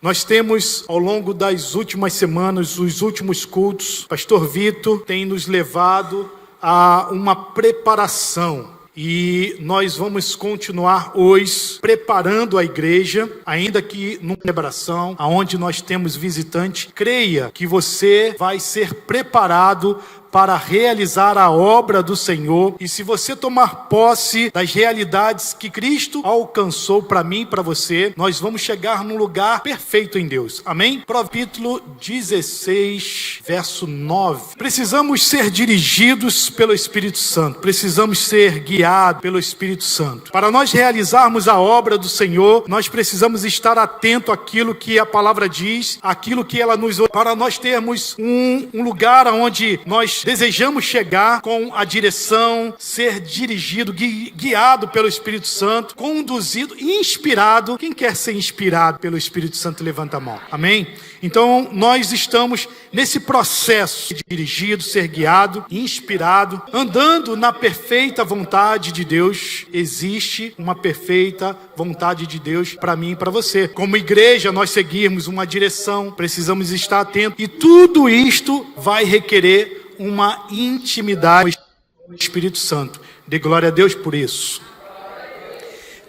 Nós temos, ao longo das últimas semanas, os últimos cultos, Pastor Vitor tem nos levado a uma preparação. E nós vamos continuar hoje preparando a igreja, ainda que numa celebração, onde nós temos visitantes. Creia que você vai ser preparado para realizar a obra do Senhor. E se você tomar posse das realidades que Cristo alcançou para mim e para você, nós vamos chegar num lugar perfeito em Deus. Amém? Capítulo 16, verso 9. Precisamos ser dirigidos pelo Espírito Santo. Precisamos ser guiados pelo Espírito Santo. Para nós realizarmos a obra do Senhor, nós precisamos estar atento àquilo que a palavra diz, àquilo que ela nos... Para nós termos um lugar onde nós desejamos chegar com a direção, ser dirigido, guiado pelo Espírito Santo, conduzido, inspirado. Quem quer ser inspirado pelo Espírito Santo, levanta a mão. Amém? Então, nós estamos nesse processo de dirigido, ser guiado, inspirado, andando na perfeita vontade de Deus. Existe uma perfeita vontade de Deus para mim e para você. Como igreja, nós seguirmos uma direção, precisamos estar atentos. E tudo isto vai requerer uma intimidade com o Espírito Santo. Dê glória a Deus por isso.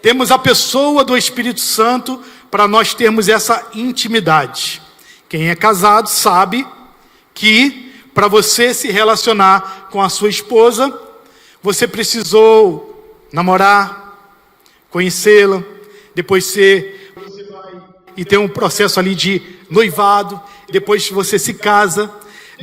Temos a pessoa do Espírito Santo para nós termos essa intimidade. Quem é casado sabe que para você se relacionar com a sua esposa, você precisou namorar, conhecê-la, depois você vai e tem um processo ali de noivado, depois você se casa.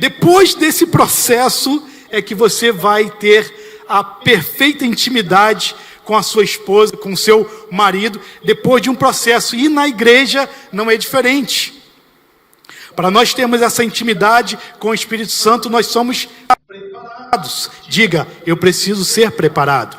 Depois desse processo é que você vai ter a perfeita intimidade com a sua esposa, com o seu marido, depois de um processo. E na igreja não é diferente. Para nós termos essa intimidade com o Espírito Santo, nós somos preparados. Diga, eu preciso ser preparado.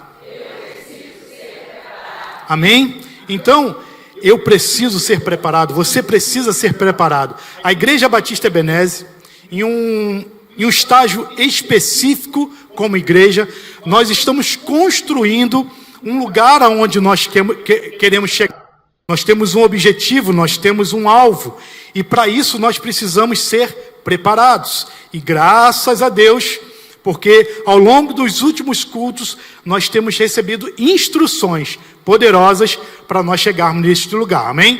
Amém? Então, eu preciso ser preparado. Você precisa ser preparado. A Igreja Batista Ebenezer, em um estágio específico como igreja, nós estamos construindo um lugar aonde nós queremos chegar. Nós temos um objetivo, nós temos um alvo, e para isso nós precisamos ser preparados. E graças a Deus, porque ao longo dos últimos cultos nós temos recebido instruções poderosas para nós chegarmos neste lugar. Amém?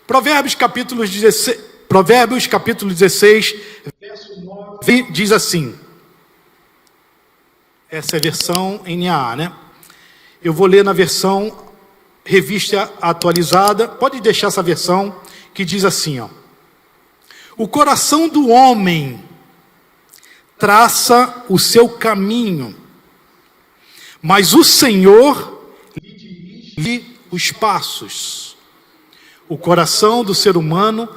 Provérbios capítulo 16, verso 9, diz assim. Essa é a versão NAA, né? Eu vou ler na versão Revista Atualizada. Pode deixar essa versão que diz assim, ó. O coração do homem traça o seu caminho, mas o Senhor lhe dirige os passos. O coração do ser humano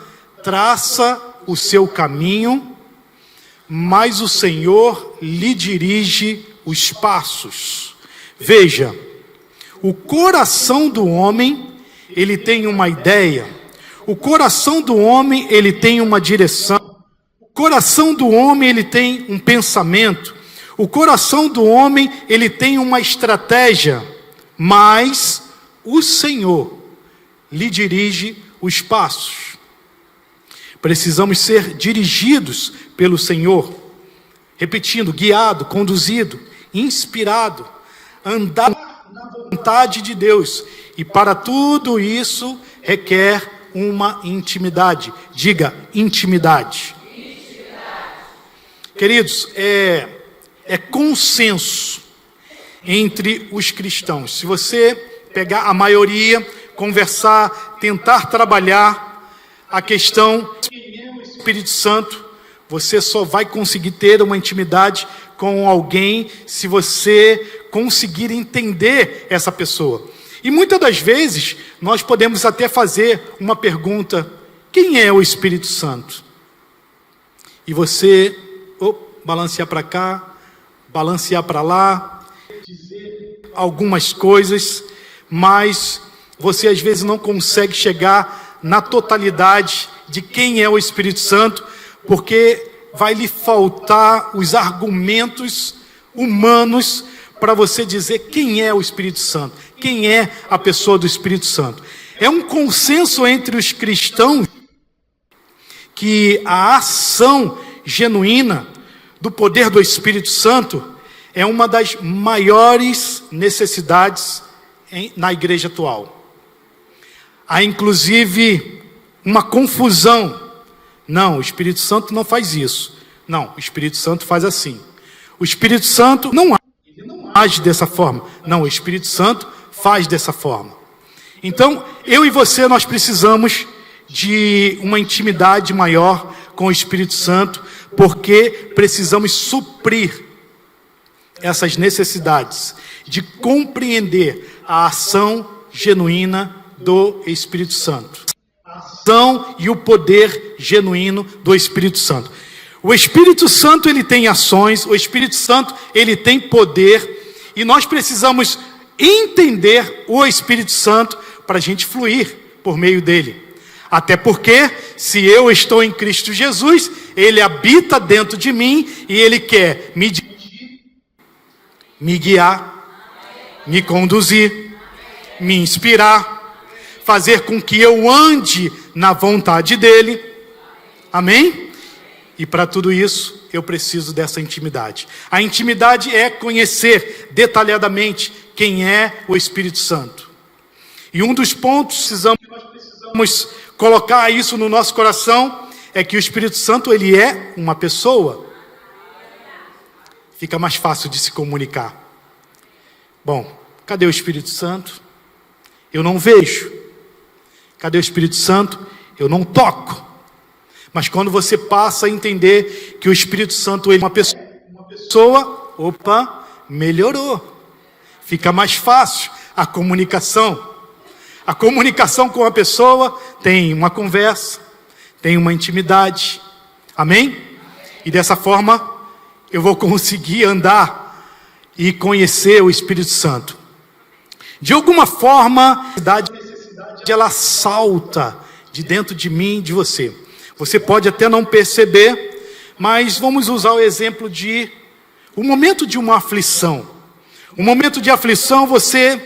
traça o seu caminho, mas o Senhor lhe dirige os passos. Veja, o coração do homem, ele tem uma ideia. O coração do homem, ele tem uma direção. O coração do homem, ele tem um pensamento. O coração do homem, ele tem uma estratégia. Mas o Senhor lhe dirige os passos. Precisamos ser dirigidos pelo Senhor, repetindo, guiado, conduzido, inspirado, andar na vontade de Deus. E para tudo isso requer uma intimidade. Diga, intimidade. Queridos, é consenso entre os cristãos. Se você pegar a maioria, conversar, tentar trabalhar a questão do Espírito Santo, você só vai conseguir ter uma intimidade com alguém se você conseguir entender essa pessoa. E muitas das vezes nós podemos até fazer uma pergunta: quem é o Espírito Santo? E você balancear para cá, balancear para lá, dizer algumas coisas, mas você às vezes não consegue chegar na totalidade de quem é o Espírito Santo, porque vai lhe faltar os argumentos humanos para você dizer quem é o Espírito Santo, quem é a pessoa do Espírito Santo. É um consenso entre os cristãos que a ação genuína do poder do Espírito Santo é uma das maiores necessidades na igreja atual. Há inclusive uma confusão. Não, o Espírito Santo não faz isso. Não, o Espírito Santo faz assim. O Espírito Santo não age dessa forma. Não, o Espírito Santo faz dessa forma. Então, eu e você, nós precisamos de uma intimidade maior com o Espírito Santo, porque precisamos suprir essas necessidades de compreender a ação genuína do Espírito Santo. A ação e o poder genuíno do Espírito Santo. O Espírito Santo, ele tem ações, o Espírito Santo, ele tem poder, e nós precisamos entender o Espírito Santo para a gente fluir por meio dele. Até porque, se eu estou em Cristo Jesus, ele habita dentro de mim e ele quer me dirigir, me guiar, me conduzir, me inspirar, fazer com que eu ande na vontade dele. Amém? E para tudo isso, eu preciso dessa intimidade. A intimidade é conhecer detalhadamente quem é o Espírito Santo. E um dos pontos que nós precisamos colocar isso no nosso coração é que o Espírito Santo, ele é uma pessoa. Fica mais fácil de se comunicar. Bom, cadê o Espírito Santo? Eu não vejo. Cadê o Espírito Santo? Eu não toco. Mas quando você passa a entender que o Espírito Santo, ele é uma pessoa, opa, melhorou. Fica mais fácil a comunicação. A comunicação com a pessoa tem uma conversa, tem uma intimidade. Amém? E dessa forma, eu vou conseguir andar e conhecer o Espírito Santo. De alguma forma, a necessidade ela salta de dentro de mim, de você. Você pode até não perceber, mas vamos usar o exemplo de o momento de uma aflição. O momento de aflição, você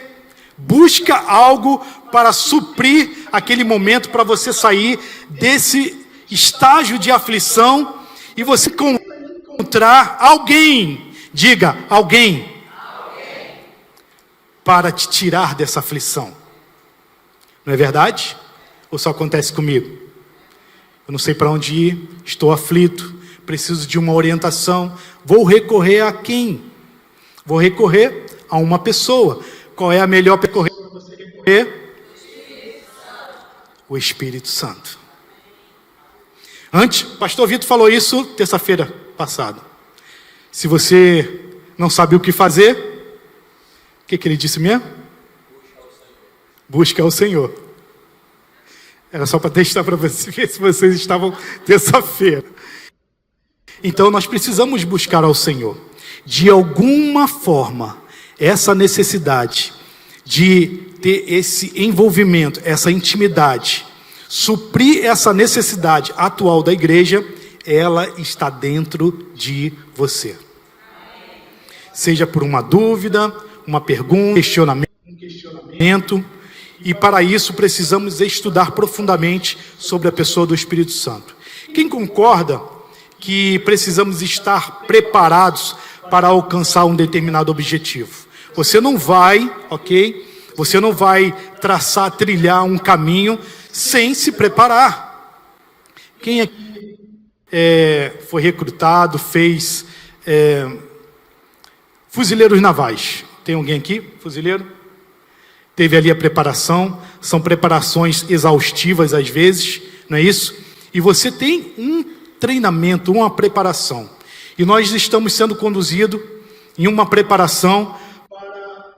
busca algo para suprir aquele momento, para você sair desse estágio de aflição e você encontrar alguém, diga, alguém, para te tirar dessa aflição. Não é verdade? Ou só acontece comigo? Eu não sei para onde ir, estou aflito, preciso de uma orientação. Vou recorrer a quem? Vou recorrer a uma pessoa. Qual é a melhor pessoa para você recorrer? O Espírito Santo. Antes, o pastor Vitor falou isso terça-feira passada. Se você não sabe o que fazer, o que ele disse mesmo? Busca o Senhor. Era só para testar para você ver se vocês estavam terça-feira. Então nós precisamos buscar ao Senhor. De alguma forma, essa necessidade de ter esse envolvimento, essa intimidade, suprir essa necessidade atual da igreja, ela está dentro de você. Seja por uma dúvida, uma pergunta, um questionamento. E para isso precisamos estudar profundamente sobre a pessoa do Espírito Santo. Quem concorda que precisamos estar preparados para alcançar um determinado objetivo? Você não vai, ok? Você não vai trilhar um caminho sem se preparar. Quem aqui foi recrutado, fez fuzileiros navais? Tem alguém aqui, fuzileiro? Teve ali a preparação, são preparações exaustivas às vezes, não é isso? E você tem um treinamento, uma preparação. E nós estamos sendo conduzidos em uma preparação.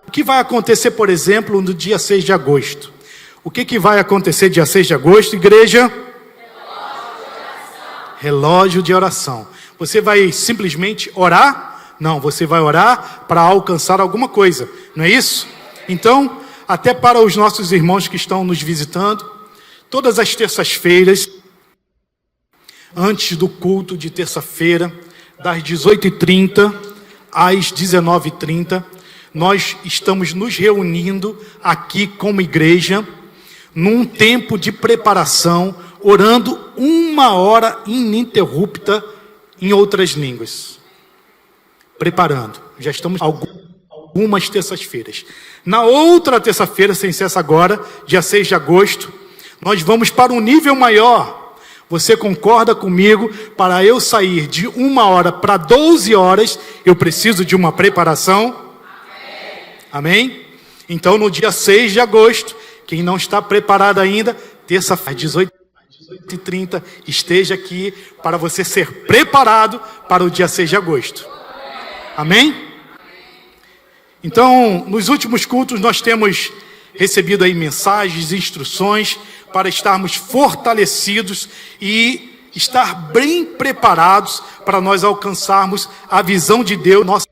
O que vai acontecer, por exemplo, no dia 6 de agosto? O que vai acontecer dia 6 de agosto, igreja? Relógio de oração. Você vai simplesmente orar? Não, você vai orar para alcançar alguma coisa, não é isso? Então, até para os nossos irmãos que estão nos visitando, todas as terças-feiras, antes do culto de terça-feira, das 18h30 às 19h30, nós estamos nos reunindo aqui como igreja, num tempo de preparação, orando 1 hora ininterrupta em outras línguas. Preparando. Já estamos algumas terças-feiras. Na outra terça-feira, sem ser essa agora, dia 6 de agosto, nós vamos para um nível maior. Você concorda comigo? Para eu sair de 1 hora para 12 horas, eu preciso de uma preparação? Amém? Então, no dia 6 de agosto, quem não está preparado ainda, terça-feira, às 18h30, esteja aqui para você ser preparado para o dia 6 de agosto. Amém? Então, nos últimos cultos, nós temos recebido aí mensagens, instruções, para estarmos fortalecidos e estar bem preparados para nós alcançarmos a visão de Deus, nossa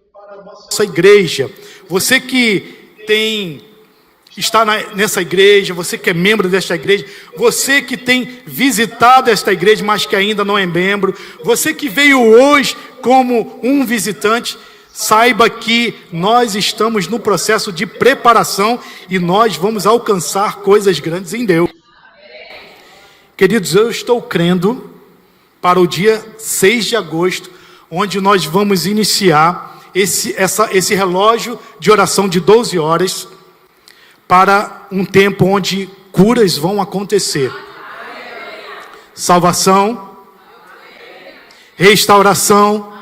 igreja. Você que está nessa igreja, você que é membro desta igreja, você que tem visitado esta igreja, mas que ainda não é membro, você que veio hoje como um visitante, saiba que nós estamos no processo de preparação e nós vamos alcançar coisas grandes em Deus. Queridos, eu estou crendo para o dia 6 de agosto, onde nós vamos iniciar esse relógio de oração de 12 horas, para um tempo onde curas vão acontecer. Salvação, restauração,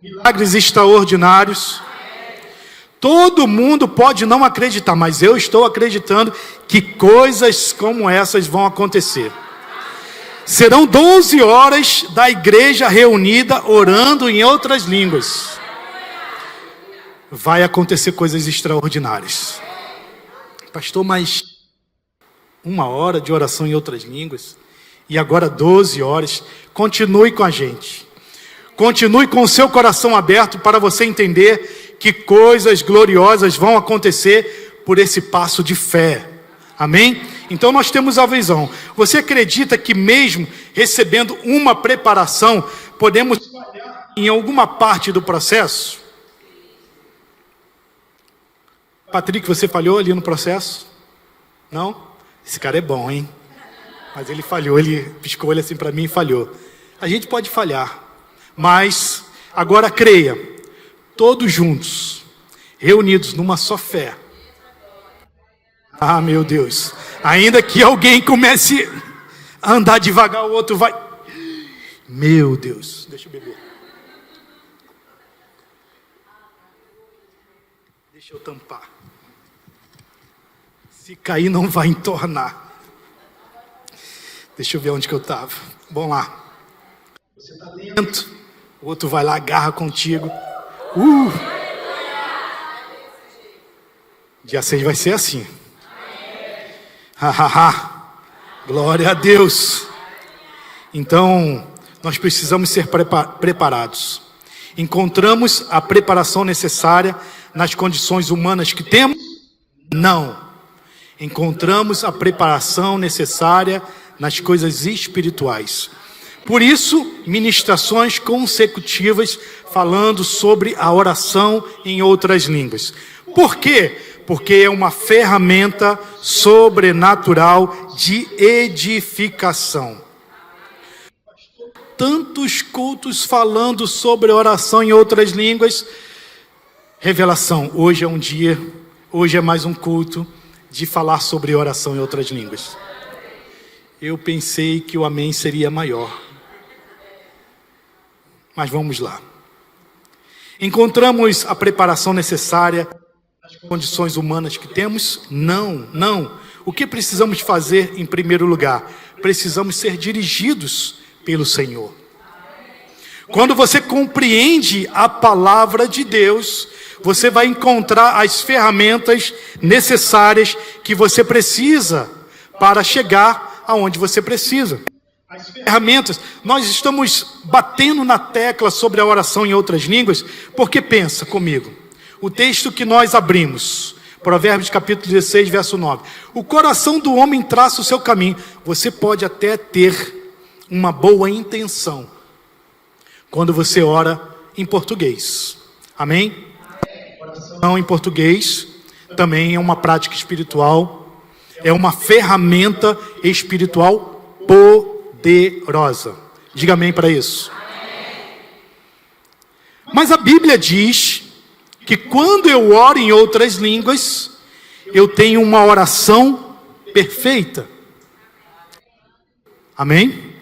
milagres extraordinários. Todo mundo pode não acreditar, mas eu estou acreditando que coisas como essas vão acontecer. Serão 12 horas da igreja reunida orando em outras línguas. Vai acontecer coisas extraordinárias. Pastor, mas 1 hora de oração em outras línguas e agora 12 horas. Continue com a gente. Continue com o seu coração aberto para você entender que coisas gloriosas vão acontecer por esse passo de fé. Amém? Então nós temos a visão. Você acredita que mesmo recebendo uma preparação, podemos falhar em alguma parte do processo? Patrick, você falhou ali no processo? Não? Esse cara é bom, hein? Mas ele falhou, ele piscou ele assim para mim e falhou. A gente pode falhar, mas agora creia, todos juntos, reunidos numa só fé. Ah, meu Deus, ainda que alguém comece a andar devagar, o outro vai. Meu Deus, deixa eu beber. Deixa eu tampar. Se cair, não vai entornar. Deixa eu ver onde que eu estava. Vamos lá. Você está lento, o outro vai lá, agarra contigo. Dia 6 vai ser assim. Glória a Deus. Então, nós precisamos ser preparados. Encontramos a preparação necessária nas condições humanas que temos? Não. Encontramos a preparação necessária nas coisas espirituais. Por isso, ministrações consecutivas falando sobre a oração em outras línguas. Por quê? Porque é uma ferramenta sobrenatural de edificação. Tantos cultos falando sobre oração em outras línguas. Revelação, hoje é um dia, hoje é mais um culto de falar sobre oração em outras línguas. Eu pensei que o amém seria maior. Mas vamos lá. Encontramos a preparação necessária nas condições humanas que temos? Não. O que precisamos fazer em primeiro lugar? Precisamos ser dirigidos pelo Senhor. Quando você compreende a palavra de Deus, você vai encontrar as ferramentas necessárias que você precisa para chegar aonde você precisa. As ferramentas, nós estamos batendo na tecla sobre a oração em outras línguas, porque pensa comigo, o texto que nós abrimos, Provérbios capítulo 16, verso 9. O coração do homem traça o seu caminho. Você pode até ter uma boa intenção quando você ora em português. Amém? Oração em português também é uma prática espiritual. é uma ferramenta espiritual poderosa. Diga amém para isso. Mas a Bíblia diz que quando eu oro em outras línguas, eu tenho uma oração perfeita. Amém?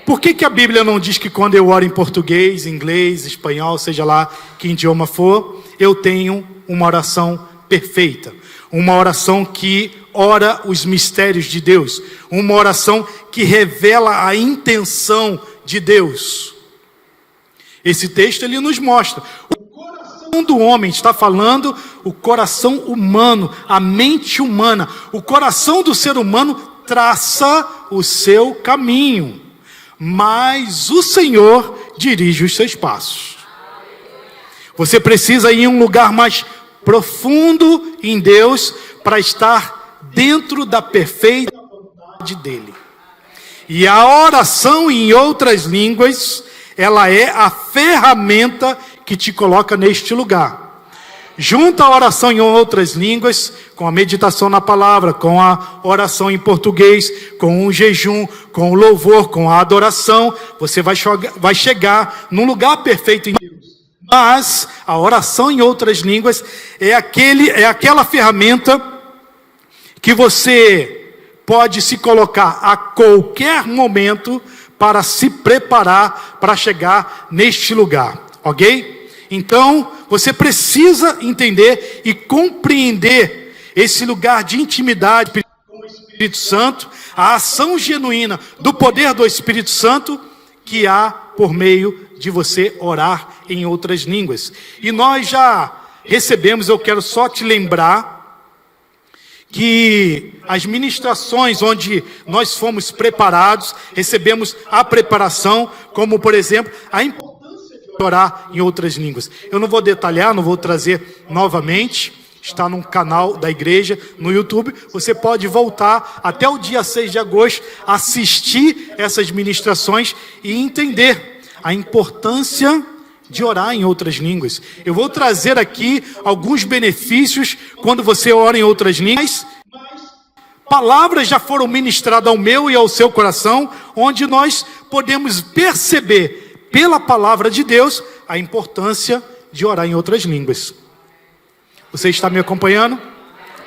Por que a Bíblia não diz que quando eu oro em português, inglês, espanhol, seja lá que idioma for, eu tenho uma oração perfeita? Uma oração que ora os mistérios de Deus. Uma oração que revela a intenção de Deus. Esse texto ele nos mostra. O coração do homem, está falando o coração humano, a mente humana. O coração do ser humano traça o seu caminho, mas o Senhor dirige os seus passos. Você precisa ir em um lugar mais profundo em Deus para estar dentro da perfeita vontade dele. E a oração em outras línguas, ela é a ferramenta que te coloca neste lugar. Junta a oração em outras línguas, com a meditação na palavra, com a oração em português, com o jejum, com o louvor, com a adoração, você vai chegar num lugar perfeito em Deus. Mas a oração em outras línguas é aquela ferramenta que você pode se colocar a qualquer momento para se preparar para chegar neste lugar, ok? Então, você precisa entender e compreender esse lugar de intimidade com o Espírito Santo, a ação genuína do poder do Espírito Santo que há por meio de você orar em outras línguas. E nós já recebemos, eu quero só te lembrar, que as ministrações onde nós fomos preparados, recebemos a preparação, como por exemplo, a importância de orar em outras línguas. Eu não vou detalhar, não vou trazer novamente, está no canal da igreja, no YouTube. Você pode voltar até o dia 6 de agosto, assistir essas ministrações e entender a importância de orar em outras línguas. Eu vou trazer aqui alguns benefícios quando você ora em outras línguas. Palavras já foram ministradas ao meu e ao seu coração, onde nós podemos perceber pela palavra de Deus a importância de orar em outras línguas. Você está me acompanhando?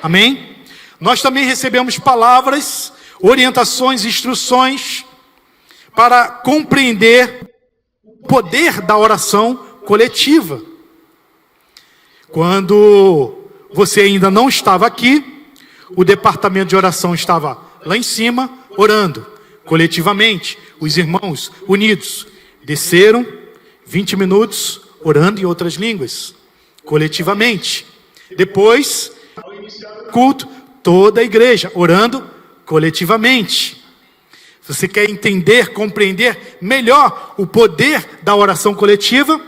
Amém? Nós também recebemos palavras, orientações, instruções para compreender o poder da oração coletiva. Quando você ainda não estava aqui, o departamento de oração estava lá em cima, orando coletivamente, os irmãos unidos. Desceram 20 minutos orando em outras línguas, coletivamente. Depois, ao iniciar o culto, toda a igreja orando coletivamente. Se você quer entender, compreender melhor o poder da oração coletiva,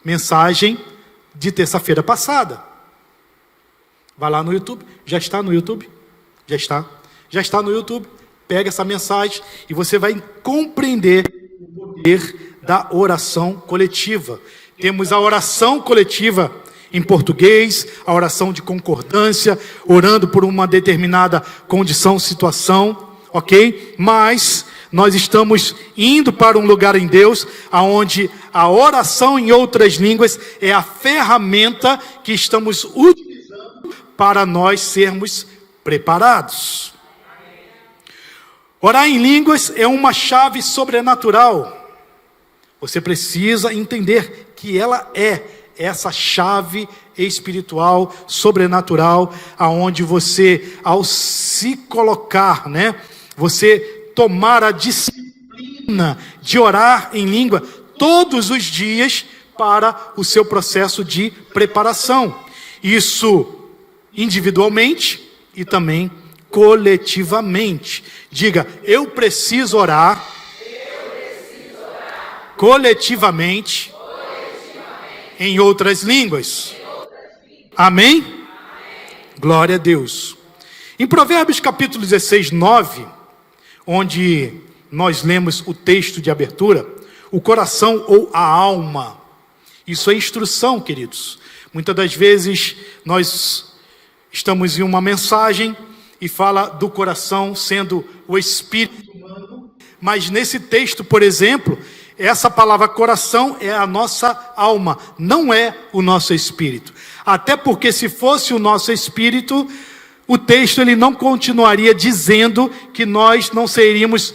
mensagem de terça-feira passada. Vai lá no YouTube, já está no YouTube? Já está no YouTube. Pega essa mensagem e você vai compreender o poder da oração coletiva. Temos a oração coletiva em português, a oração de concordância, orando por uma determinada condição, situação, ok? Mas nós estamos indo para um lugar em Deus, aonde a oração em outras línguas é a ferramenta que estamos utilizando para nós sermos preparados. Orar em línguas é uma chave sobrenatural. Você precisa entender que ela é essa chave espiritual, sobrenatural, aonde você, ao se colocar, você tomar a disciplina de orar em língua todos os dias para o seu processo de preparação. Isso individualmente e também coletivamente. Diga, eu preciso orar coletivamente em outras línguas. Amém? Glória a Deus. Em Provérbios capítulo 16, 9, onde nós lemos o texto de abertura, o coração ou a alma. Isso é instrução, queridos. Muitas das vezes nós estamos em uma mensagem e fala do coração sendo o espírito humano. Mas nesse texto, por exemplo, essa palavra coração é a nossa alma, não é o nosso espírito. Até porque se fosse o nosso espírito, o texto ele não continuaria dizendo que nós não seríamos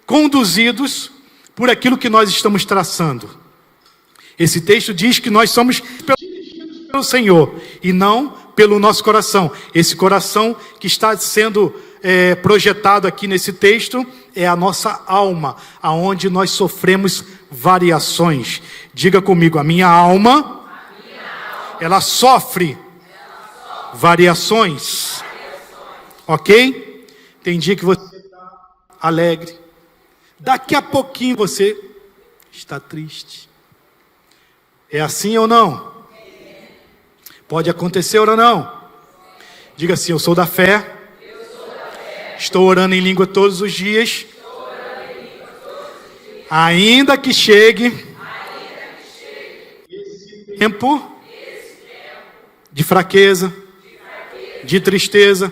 conduzidos por aquilo que nós estamos traçando. Esse texto diz que nós somos dirigidos pelo Senhor e não pelo nosso coração. Esse coração que está sendo projetado aqui nesse texto é a nossa alma, aonde nós sofremos variações. Diga comigo, a minha alma, ela sofre variações. Ok? Tem dia que você está alegre, daqui a pouquinho você está triste. É assim ou não? Pode acontecer ou não? Diga assim, eu sou da fé. Estou orando em língua todos os dias. Ainda que chegue esse tempo de fraqueza, de tristeza,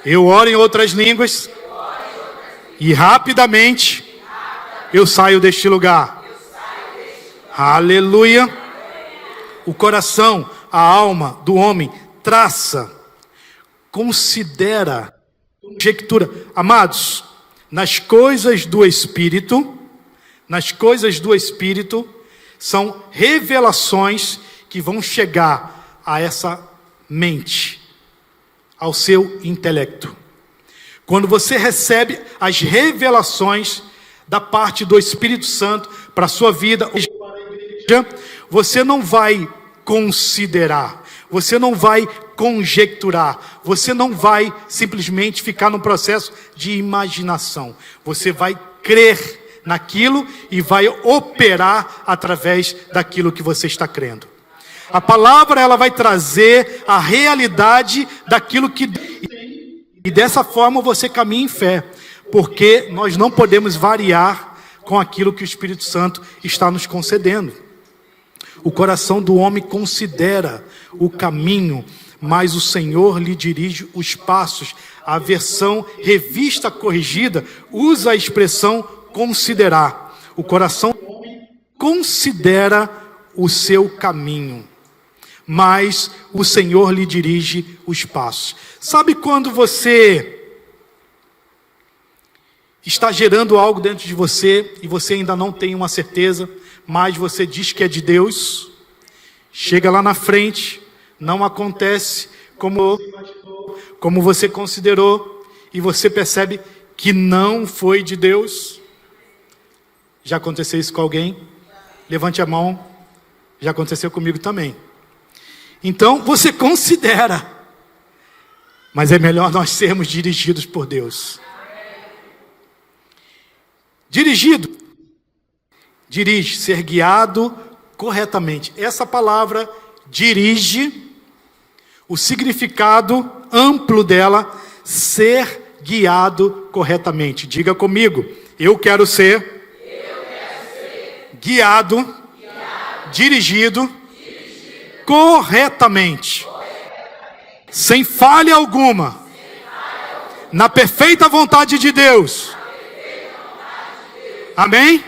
eu oro em outras línguas e rapidamente eu saio deste lugar. Aleluia. O coração, a alma do homem traça, considera, conjectura. Amados, nas coisas do Espírito são revelações que vão chegar a essa mente, ao seu intelecto. Quando você recebe as revelações da parte do Espírito Santo para a sua vida, você não vai considerar, você não vai conjecturar, você não vai simplesmente ficar no processo de imaginação. Você vai crer naquilo e vai operar através daquilo que você está crendo. A palavra ela vai trazer a realidade daquilo que... E dessa forma você caminha em fé, porque nós não podemos variar com aquilo que o Espírito Santo está nos concedendo. O coração do homem considera o caminho, mas o Senhor lhe dirige os passos. A versão revista corrigida usa a expressão considerar. O coração do homem considera o seu caminho, mas o Senhor lhe dirige os passos. Sabe quando você está gerando algo dentro de você e você ainda não tem uma certeza, mas você diz que é de Deus, chega lá na frente, não acontece como você considerou, e você percebe que não foi de Deus? Já aconteceu isso com alguém? Levante a mão. Já aconteceu comigo também. Então você considera, mas é melhor nós sermos dirigidos por Deus. Dirige, ser guiado corretamente. Essa palavra dirige, o significado amplo dela, ser guiado corretamente. Diga comigo, eu quero ser guiado, dirigido corretamente, sem falha alguma, na perfeita vontade de Deus. Amém?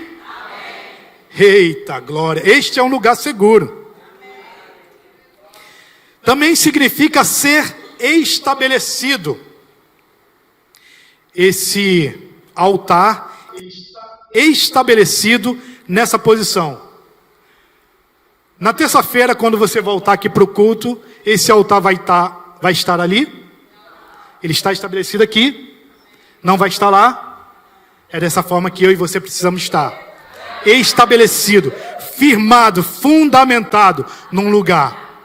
Eita glória, este é um lugar seguro. Também significa ser estabelecido. Esse altar está estabelecido nessa posição. Na terça-feira, quando você voltar aqui para o culto, esse altar vai estar ali? Ele está estabelecido aqui? Não vai estar lá? É dessa forma que eu e você precisamos estar. Estabelecido, firmado, fundamentado num lugar.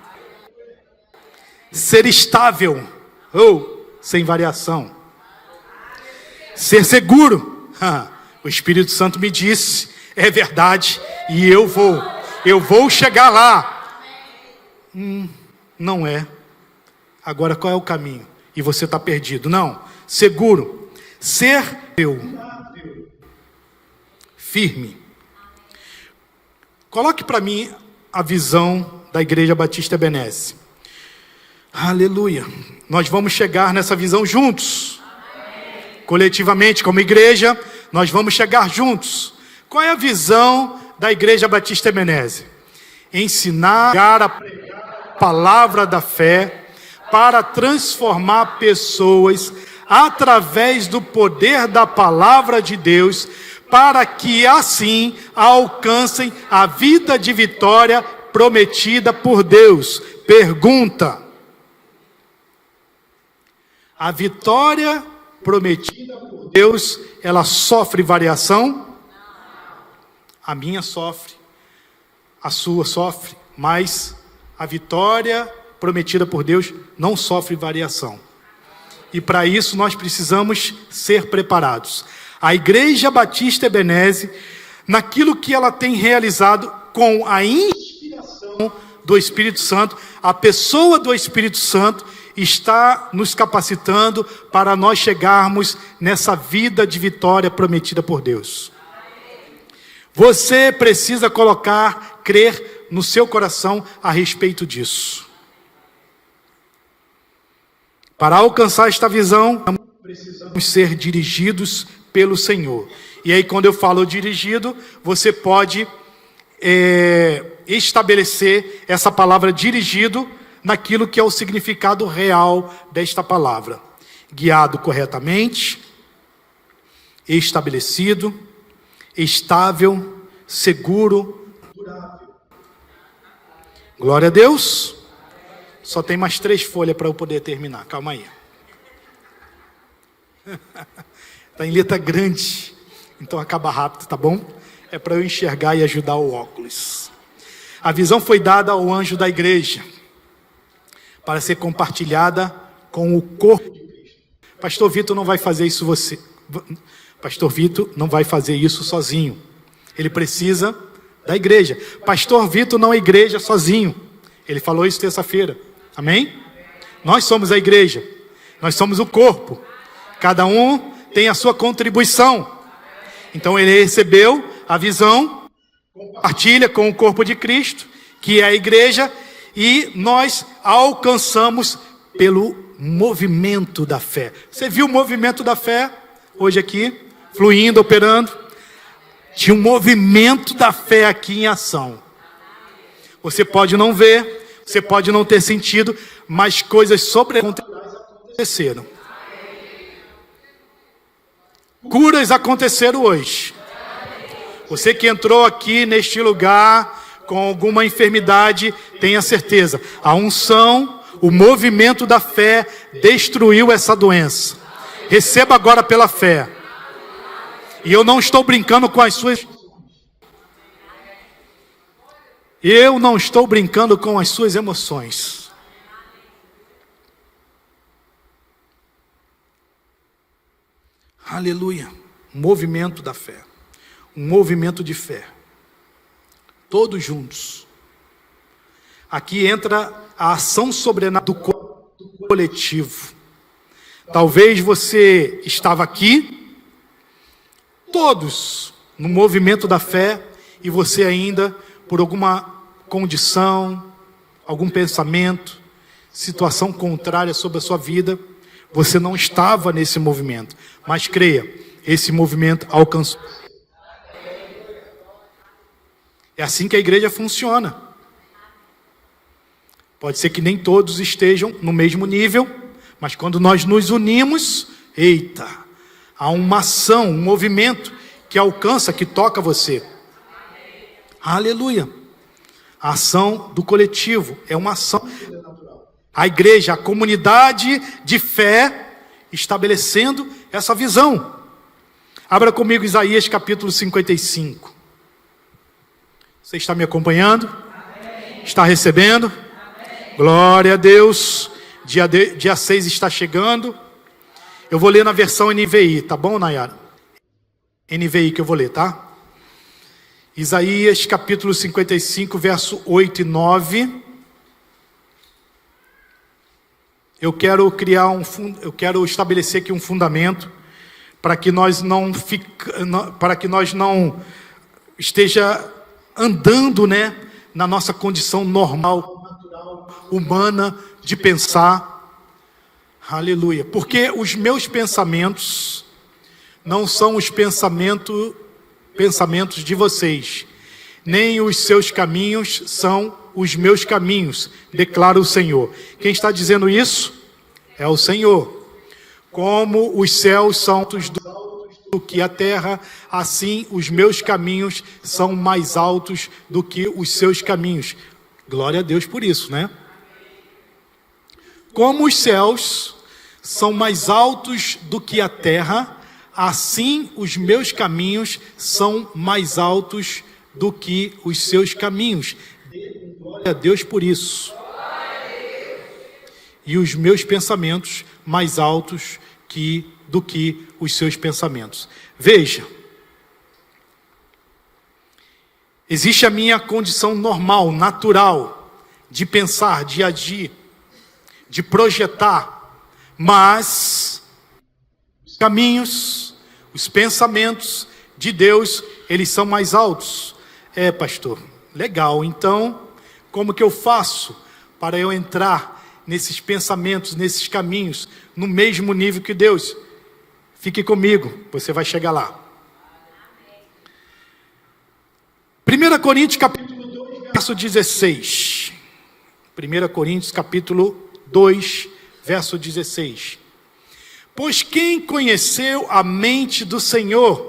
Ser estável, ou sem variação. Ser seguro. O Espírito Santo me disse, é verdade, e eu vou chegar lá. Não é. Agora qual é o caminho? E você está perdido. Não, seguro. Ser firme. Coloque para mim a visão da Igreja Batista Ebenezer. Aleluia. Nós vamos chegar nessa visão juntos. Coletivamente, como igreja, nós vamos chegar juntos. Qual é a visão da Igreja Batista Ebenezer? Ensinar a pregar a palavra da fé para transformar pessoas através do poder da palavra de Deus, para que assim alcancem a vida de vitória prometida por Deus. Pergunta: a vitória prometida por Deus, ela sofre variação? A minha sofre, a sua sofre, mas a vitória prometida por Deus não sofre variação. E para isso nós precisamos ser preparados. A Igreja Batista Ebenezer, naquilo que ela tem realizado com a inspiração do Espírito Santo, a pessoa do Espírito Santo está nos capacitando para nós chegarmos nessa vida de vitória prometida por Deus. Você precisa crer no seu coração a respeito disso. Para alcançar esta visão, precisamos ser dirigidos pelo Senhor. E aí, quando eu falo dirigido, você pode estabelecer essa palavra dirigido naquilo que é o significado real desta palavra. Guiado corretamente, estabelecido, estável, seguro, durável. Glória a Deus. Só tem mais 3 folhas para eu poder terminar. Calma aí. Está em letra grande, então acaba rápido, tá bom? É para eu enxergar e ajudar o óculos. A visão foi dada ao anjo da igreja para ser compartilhada com o corpo de Cristo. Pastor Vitor não vai fazer isso Pastor Vitor não vai fazer isso sozinho. Ele precisa da igreja. Pastor Vitor não é igreja sozinho. Ele falou isso terça-feira. Amém? Nós somos a igreja. Nós somos o corpo. Cada um tem a sua contribuição. Então ele recebeu a visão, compartilha com o corpo de Cristo, que é a igreja, e nós alcançamos pelo movimento da fé. Você viu o movimento da fé hoje aqui, fluindo, operando? Tinha um movimento da fé aqui em ação. Você pode não ver, você pode não ter sentido, mas coisas sobrenaturais aconteceram. Curas aconteceram hoje. Você que entrou aqui neste lugar com alguma enfermidade, tenha certeza, a unção, o movimento da fé destruiu essa doença. Receba agora pela fé. E eu não estou brincando com as suas... Eu não estou brincando com as suas emoções. Aleluia. Um movimento da fé. Um movimento de fé. Todos juntos. Aqui entra a ação sobrenatural do coletivo. Talvez você estava aqui, todos no movimento da fé, e você ainda, por alguma condição, algum pensamento, situação contrária sobre a sua vida, você não estava nesse movimento. Mas creia, esse movimento alcançou. É assim que a igreja funciona. Pode ser que nem todos estejam no mesmo nível, mas quando nós nos unimos, eita, há uma ação, um movimento que alcança, que toca você. Aleluia. A ação do coletivo é uma ação. A igreja, a comunidade de fé, estabelecendo essa visão. Abra comigo Isaías capítulo 55. Você está me acompanhando? Amém. Está recebendo? Amém. Glória a Deus. Dia 6 está chegando. Eu vou ler na versão NVI, tá bom, Nayara? NVI que eu vou ler, tá? Isaías capítulo 55, verso 8 e 9. Eu quero estabelecer aqui um fundamento para que nós não esteja andando, né, na nossa condição normal, natural, humana de pensar. Aleluia. Porque os meus pensamentos não são os pensamentos de vocês, nem os seus caminhos são os meus caminhos, declara o Senhor. Quem está dizendo isso? É o Senhor. Como os céus são altos do que a terra, assim os meus caminhos são mais altos do que os seus caminhos. Glória a Deus por isso, né? Como os céus são mais altos do que a terra, assim os meus caminhos são mais altos do que os seus caminhos. Glória a Deus por isso. E os meus pensamentos mais altos do que os seus pensamentos. Veja, existe a minha condição normal, natural, de pensar, de agir, de projetar, mas os caminhos, os pensamentos de Deus, eles são mais altos. Pastor, legal, então, como que eu faço para eu entrar nesses pensamentos, nesses caminhos, no mesmo nível que Deus? Fique comigo, você vai chegar lá. 1 Coríntios capítulo 2, verso 16. 1 Coríntios capítulo 2, verso 16. Pois quem conheceu a mente do Senhor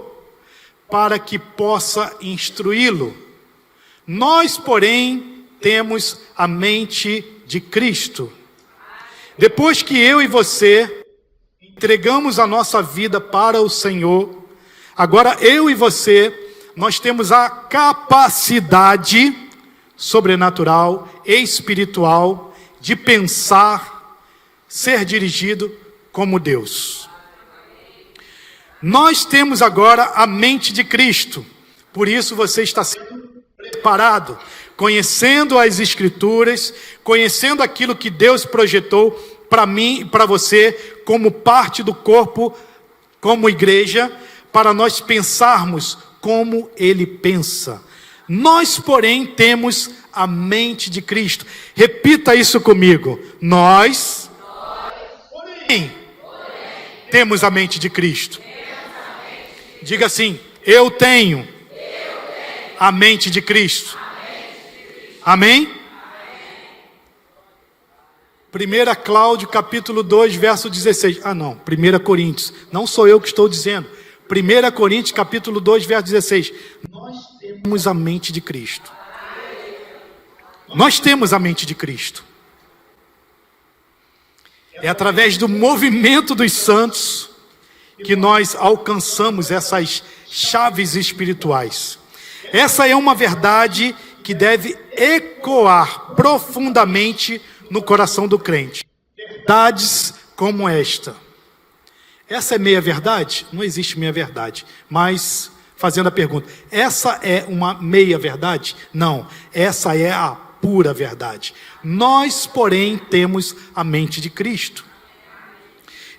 para que possa instruí-lo? Nós, porém, temos a mente de Cristo. Depois que eu e você entregamos a nossa vida para o Senhor, agora eu e você, nós temos a capacidade sobrenatural, espiritual, de pensar, ser dirigido como Deus. Nós temos agora a mente de Cristo, por isso você está sendo preparado, conhecendo as Escrituras, conhecendo aquilo que Deus projetou para mim e para você, como parte do corpo, como igreja, para nós pensarmos como Ele pensa. Nós, porém, temos a mente de Cristo. Repita isso comigo. Nós, porém, temos a mente de Cristo. Diga assim: eu tenho a mente de Cristo. Amém? 1 Cláudio capítulo 2, verso 16. 1 Coríntios. Não sou eu que estou dizendo. 1 Coríntios capítulo 2, verso 16. Nós temos a mente de Cristo. Nós temos a mente de Cristo. É através do movimento dos santos que nós alcançamos essas chaves espirituais. Essa é uma verdade que deve ecoar profundamente no coração do crente. Verdades como esta. Essa é meia verdade? Não existe meia verdade. Mas, fazendo a pergunta, essa é uma meia verdade? Não, essa é a pura verdade. Nós, porém, temos a mente de Cristo.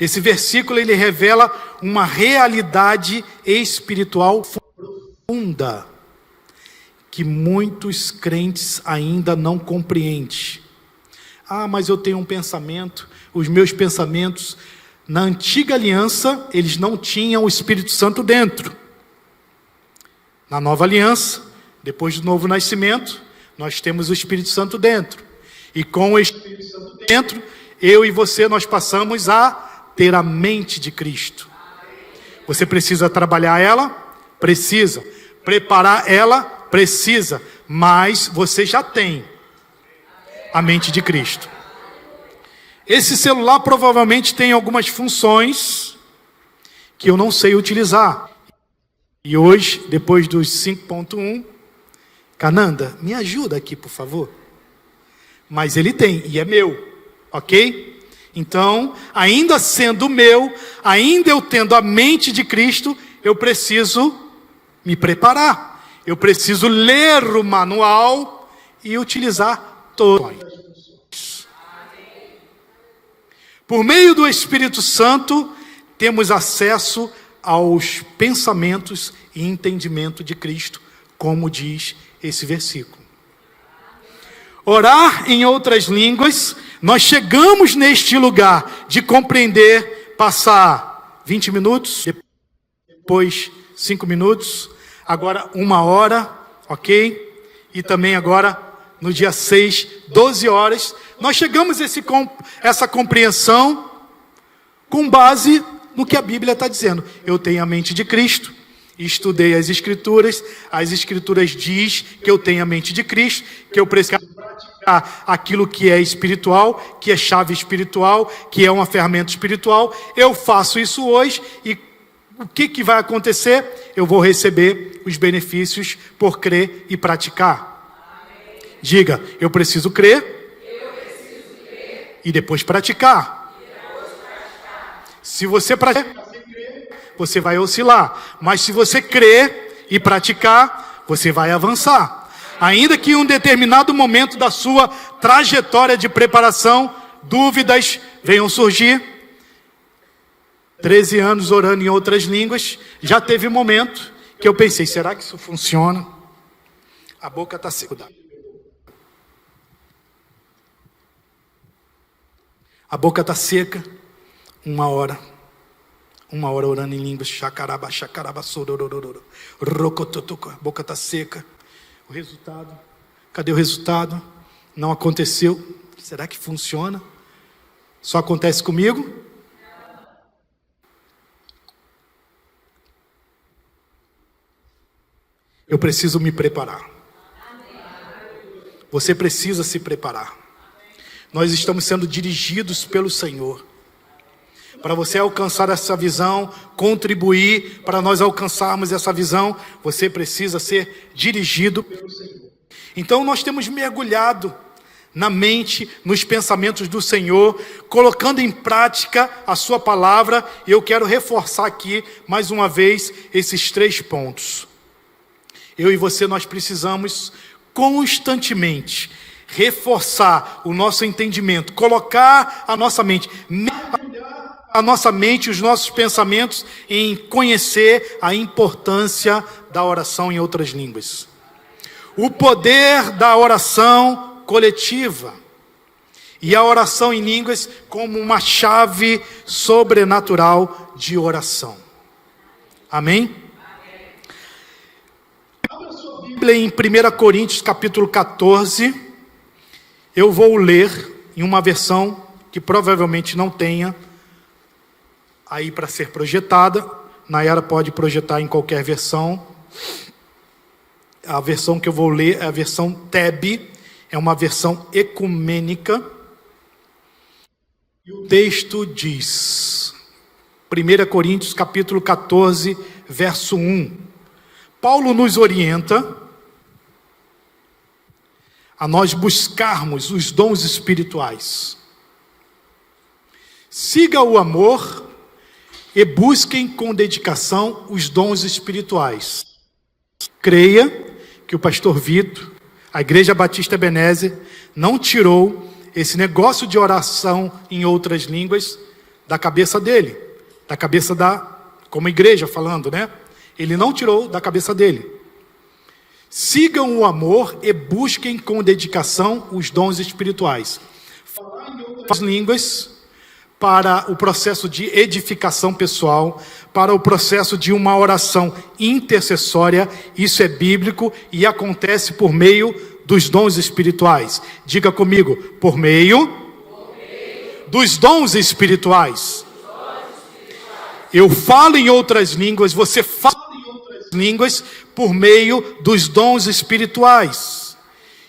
Esse versículo, ele revela uma realidade espiritual profunda, que muitos crentes ainda não compreendem. Mas eu tenho um pensamento, os meus pensamentos, na antiga aliança, eles não tinham o Espírito Santo dentro. Na nova aliança, depois do novo nascimento, nós temos o Espírito Santo dentro. E com o Espírito Santo dentro, eu e você, nós passamos a ter a mente de Cristo. Você precisa trabalhar ela? Precisa. Preparar ela? Precisa. Mas você já tem a mente de Cristo. Esse celular provavelmente tem algumas funções que eu não sei utilizar. E hoje, depois dos 5.1, Cananda, me ajuda aqui, por favor. Mas ele tem, e é meu, ok? Então, ainda sendo meu, ainda eu tendo a mente de Cristo, eu preciso me preparar. Eu preciso ler o manual e utilizar todos. Por meio do Espírito Santo, temos acesso aos pensamentos e entendimento de Cristo, como diz esse versículo. Orar em outras línguas, nós chegamos neste lugar de compreender, passar 20 minutos, depois 5 minutos, agora 1 hora, ok? E também agora, no dia 6, 12 horas, nós chegamos a essa compreensão com base no que a Bíblia está dizendo. Eu tenho a mente de Cristo, estudei as Escrituras diz que eu tenho a mente de Cristo, que eu preciso praticar aquilo que é espiritual, que é chave espiritual, que é uma ferramenta espiritual. Eu faço isso hoje e o que vai acontecer? Eu vou receber os benefícios por crer e praticar. Amém. Diga, eu preciso crer, e depois praticar. Se você praticar, você vai oscilar. Mas se você crer e praticar, você vai avançar. Ainda que em um determinado momento da sua trajetória de preparação, dúvidas venham surgir. 13 anos orando em outras línguas, já teve um momento que eu pensei, será que isso funciona? A boca está seca. A boca está seca. 1 hora orando em línguas, chacaraba, sororororo, rocototoco, a boca está seca. O resultado, cadê o resultado? Não aconteceu. Será que funciona? Só acontece comigo? Eu preciso me preparar. Você precisa se preparar. Nós estamos sendo dirigidos pelo Senhor. Para você alcançar essa visão, contribuir para nós alcançarmos essa visão, você precisa ser dirigido pelo Senhor. Então nós temos mergulhado na mente, nos pensamentos do Senhor, colocando em prática a sua palavra, e eu quero reforçar aqui, mais uma vez, esses 3 pontos. Eu e você, nós precisamos constantemente reforçar o nosso entendimento, colocar a nossa mente, os nossos pensamentos em conhecer a importância da oração em outras línguas. O poder da oração coletiva e a oração em línguas como uma chave sobrenatural de oração. Amém? Abra sua Bíblia em 1 Coríntios capítulo 14. Eu vou ler em uma versão que provavelmente não tenha aí para ser projetada. Nayara pode projetar em qualquer versão. A versão que eu vou ler é a versão TEB, é uma versão ecumênica. E o texto diz, 1 Coríntios capítulo 14, verso 1. Paulo nos orienta a nós buscarmos os dons espirituais. Siga o amor e busquem com dedicação os dons espirituais. Creia que o pastor Vitor, a Igreja Batista Ebenezer, não tirou esse negócio de oração em outras línguas da cabeça dele, da cabeça como igreja falando, né? Ele não tirou da cabeça dele. Sigam o amor e busquem com dedicação os dons espirituais. Falar em outras línguas para o processo de edificação pessoal, para o processo de uma oração intercessória, isso é bíblico e acontece por meio dos dons espirituais. Diga comigo, por meio dos dons espirituais. Eu falo em outras línguas, você fala em outras línguas por meio dos dons espirituais.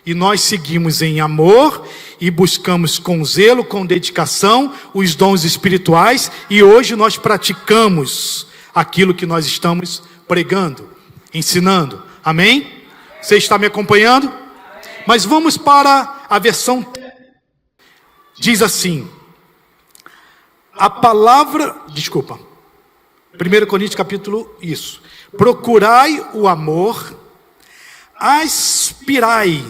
E nós seguimos em amor e buscamos com zelo, com dedicação, os dons espirituais. E hoje nós praticamos aquilo que nós estamos pregando, ensinando. Amém? Você está me acompanhando? Mas vamos para a versão. Diz assim. A palavra... Desculpa. 1 Coríntios capítulo... Isso. Procurai o amor, aspirai...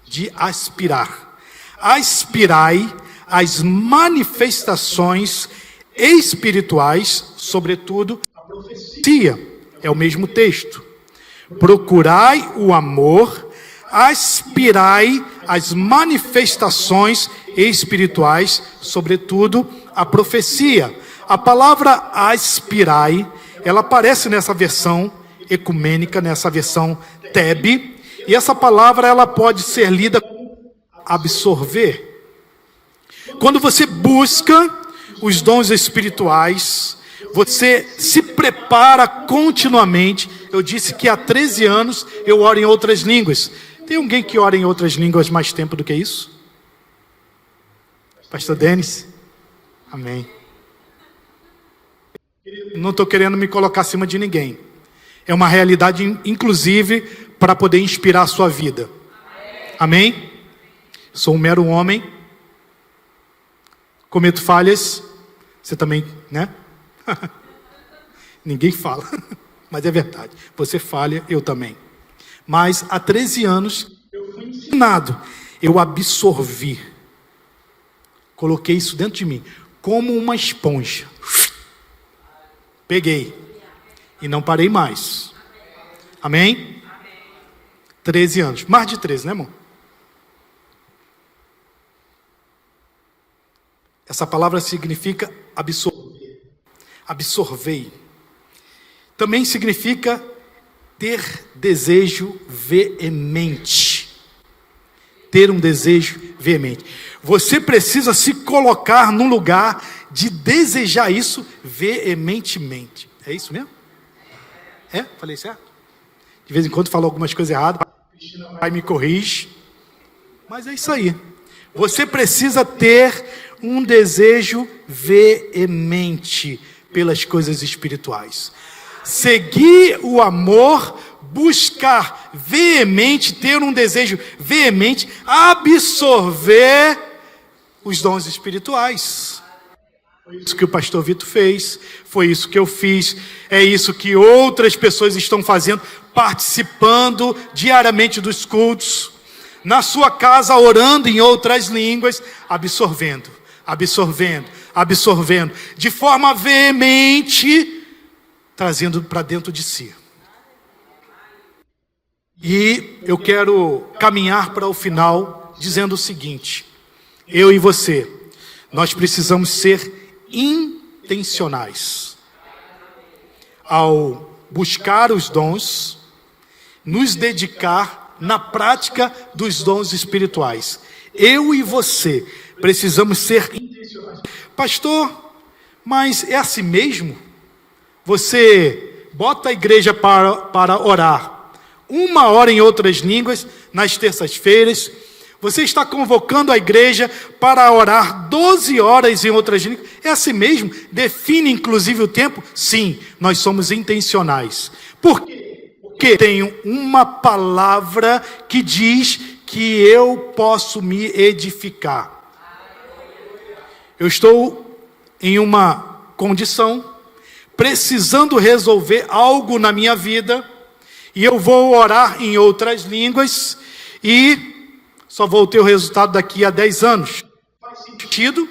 de aspirar. Aspirai as manifestações espirituais, sobretudo a profecia. É o mesmo texto. Procurai o amor, aspirai as manifestações espirituais, sobretudo a profecia. A palavra aspirai, ela aparece nessa versão ecumênica, nessa versão TEB, e essa palavra ela pode ser lida como absorver. Quando você busca os dons espirituais, você se prepara continuamente. Eu disse que há 13 anos eu oro em outras línguas. Tem alguém que ora em outras línguas mais tempo do que isso? Pastor Denis? Amém. Não estou querendo me colocar acima de ninguém. É uma realidade, inclusive, para poder inspirar a sua vida. Amém? Sou um mero homem. Cometo falhas. Você também, né? Ninguém fala. Mas é verdade. Você falha, eu também. Mas há 13 anos, eu fui ensinado. Eu absorvi. Coloquei isso dentro de mim. Como uma esponja. Peguei. E não parei mais. Amém? 13 anos. Mais de 13, né, irmão? Essa palavra significa absorver. Absorvei. Também significa ter desejo veemente. Ter um desejo veemente. Você precisa se colocar num lugar de desejar isso veementemente. É isso mesmo? É? Falei certo? De vez em quando falo algumas coisas erradas. Pai me corrige. Mas é isso aí. Você precisa ter um desejo veemente pelas coisas espirituais. Seguir o amor, buscar veemente, ter um desejo veemente, absorver os dons espirituais. Foi isso que o pastor Vitor fez, foi isso que eu fiz, é isso que outras pessoas estão fazendo, participando diariamente dos cultos, na sua casa orando em outras línguas, absorvendo, de forma veemente, trazendo para dentro de si. E eu quero caminhar para o final dizendo o seguinte: eu e você, nós precisamos ser intencionais ao buscar os dons, nos dedicar na prática dos dons espirituais. Eu e você precisamos ser intencionais. Pastor, mas é assim mesmo? Você bota a igreja para orar 1 hora em outras línguas nas terças-feiras. Você está convocando a igreja para orar 12 horas em outras línguas. É assim mesmo? Define inclusive o tempo? Sim, nós somos intencionais. Por quê? Porque tenho uma palavra que diz que eu posso me edificar. Eu estou em uma condição, precisando resolver algo na minha vida, e eu vou orar em outras línguas, e só vou ter o resultado daqui a 10 anos. Faz sentido?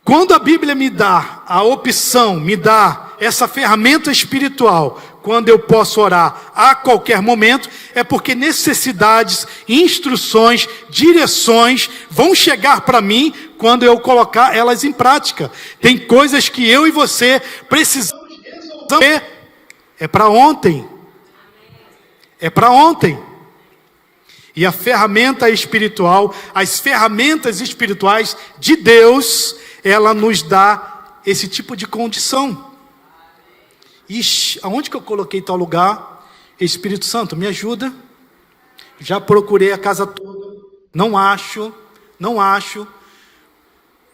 Quando a Bíblia me dá a opção, me dá essa ferramenta espiritual, quando eu posso orar a qualquer momento, é porque necessidades, instruções, direções vão chegar para mim quando eu colocar elas em prática. Tem coisas que eu e você precisamos resolver. É para ontem. É para ontem. E a ferramenta espiritual, as ferramentas espirituais de Deus, ela nos dá esse tipo de condição. Ixi, aonde que eu coloquei tal lugar? Espírito Santo, me ajuda. Já procurei a casa toda, não acho.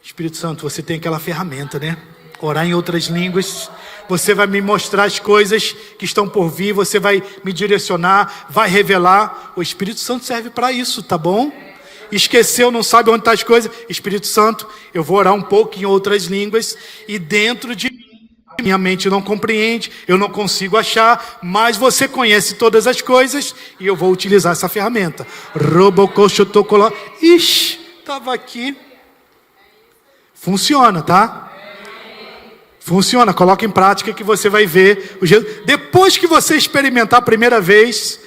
Espírito Santo, você tem aquela ferramenta, né? Orar em outras línguas. Você vai me mostrar as coisas que estão por vir, você vai me direcionar, vai revelar. O Espírito Santo serve para isso, tá bom? Esqueceu, não sabe onde estão as coisas? Espírito Santo, eu vou orar um pouco em outras línguas, e dentro de mim, minha mente não compreende, eu não consigo achar, mas você conhece todas as coisas, e eu vou utilizar essa ferramenta. Ixi, estava aqui. Funciona, tá? Funciona, coloca em prática que você vai ver. Depois que você experimentar a primeira vez,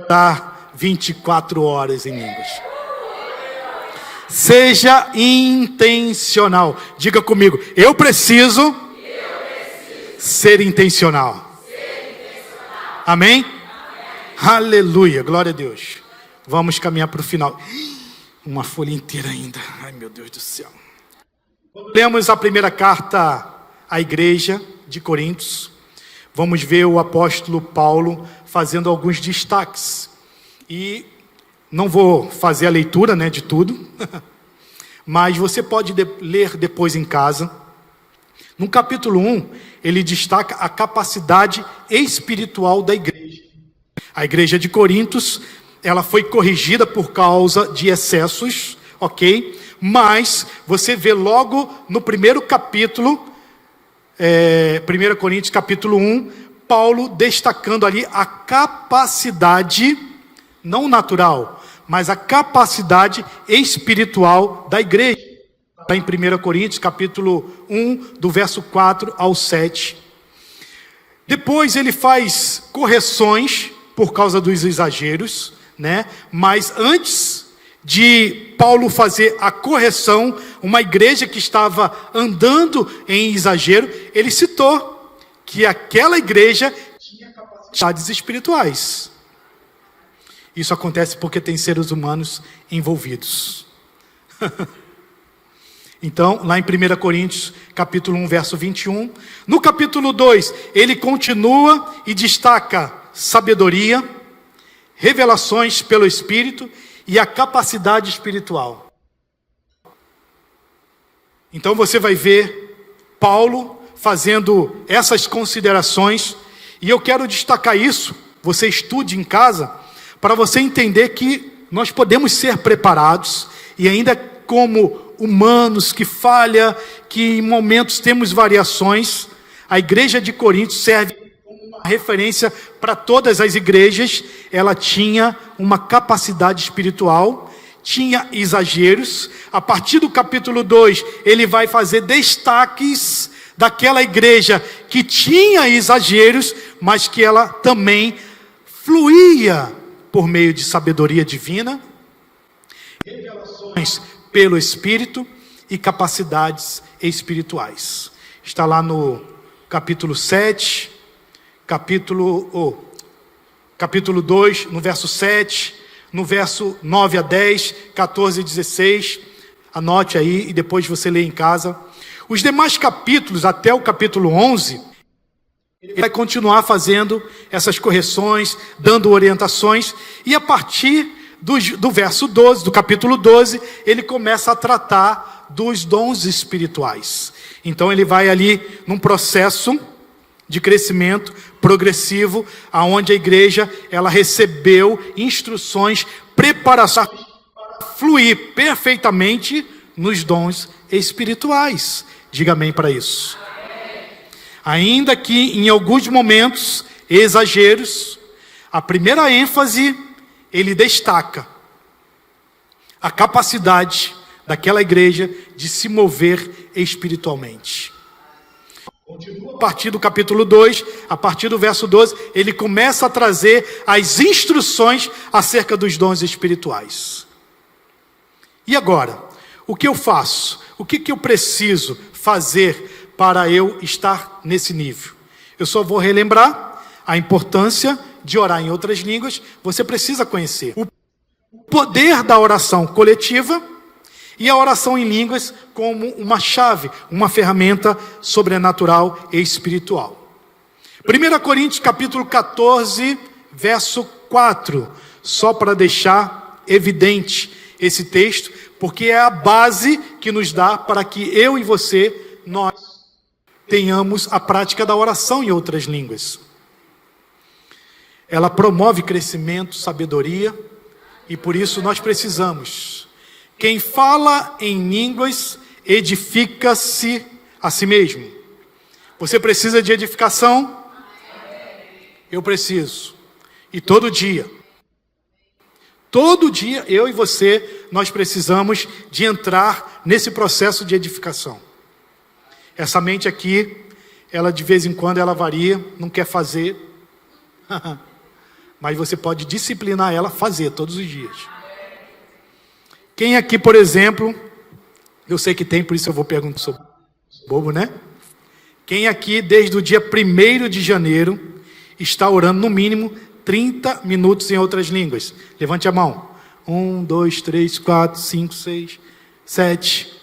Tá 24 horas em línguas. Seja intencional. Diga comigo, eu preciso ser intencional. Amém? Aleluia, glória a Deus. Vamos caminhar para o final. Uma folha inteira ainda. Ai, meu Deus do céu. Lemos a primeira carta à igreja de Coríntios. Vamos ver o apóstolo Paulo fazendo alguns destaques. E não vou fazer a leitura, de tudo. Mas você pode ler depois em casa. No capítulo 1, ele destaca a capacidade espiritual da igreja. A igreja de Coríntios, ela foi corrigida por causa de excessos, ok? Mas você vê logo no primeiro capítulo, 1 Coríntios capítulo 1, Paulo destacando ali a capacidade, não natural, mas a capacidade espiritual da igreja. Está em 1 Coríntios capítulo 1, do verso 4 ao 7. Depois ele faz correções por causa dos exageros, mas antes de Paulo fazer a correção, uma igreja que estava andando em exagero, ele citou que aquela igreja tinha capacidades espirituais. Isso acontece porque tem seres humanos envolvidos. Então, lá em 1 Coríntios, capítulo 1, verso 21. No capítulo 2, ele continua e destaca sabedoria, revelações pelo Espírito e a capacidade espiritual. Então você vai ver Paulo fazendo essas considerações, e eu quero destacar isso, você estude em casa, para você entender que nós podemos ser preparados, e ainda como humanos que falha, que em momentos temos variações, a igreja de Corinto serve como uma referência para todas as igrejas. Ela tinha uma capacidade espiritual, tinha exageros. A partir do capítulo 2, ele vai fazer destaques daquela igreja que tinha exageros, mas que ela também fluía por meio de sabedoria divina, revelações pelo Espírito e capacidades espirituais. Está lá no capítulo 7, capítulo 2, no verso 7, no verso 9 a 10, 14 e 16. Anote aí e depois você lê em casa. Os demais capítulos, até o capítulo 11, ele vai continuar fazendo essas correções, dando orientações, e a partir do verso 12, do capítulo 12, ele começa a tratar dos dons espirituais. Então ele vai ali num processo de crescimento progressivo, aonde a igreja ela recebeu instruções, preparação para fluir perfeitamente nos dons espirituais. Diga amém para isso. Ainda que em alguns momentos, exageros, a primeira ênfase, ele destaca a capacidade daquela igreja de se mover espiritualmente. A partir do capítulo 2, a partir do verso 12, ele começa a trazer as instruções acerca dos dons espirituais. E agora, o que eu faço? O que eu preciso fazer para eu estar nesse nível? Eu só vou relembrar a importância de orar em outras línguas. Você precisa conhecer o poder da oração coletiva e a oração em línguas como uma chave, uma ferramenta sobrenatural e espiritual. 1 Coríntios capítulo 14, verso 4, só para deixar evidente esse texto, porque é a base que nos dá para que eu e você, nós tenhamos a prática da oração em outras línguas. Ela promove crescimento, sabedoria, e por isso nós precisamos. Quem fala em línguas edifica-se a si mesmo. Você precisa de edificação? Eu preciso. E todo dia, eu e você, nós precisamos de entrar nesse processo de edificação. Essa mente aqui, ela de vez em quando ela varia, não quer fazer. mas você pode disciplinar ela a fazer todos os dias. Quem aqui, por exemplo, eu sei que tem, por isso eu vou perguntar, sou bobo, né? Quem aqui, desde o dia 1º de janeiro, está orando no mínimo 30 minutos em outras línguas? Levante a mão. 1, 2, 3, 4, 5, 6, 7.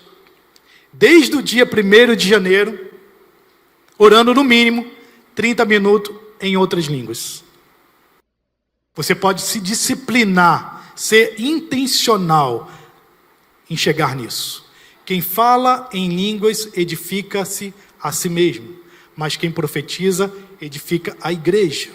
Desde o dia 1º de janeiro, orando no mínimo 30 minutos em outras línguas. Você pode se disciplinar, ser intencional em chegar nisso. Quem fala em línguas edifica-se a si mesmo, mas quem profetiza edifica a igreja.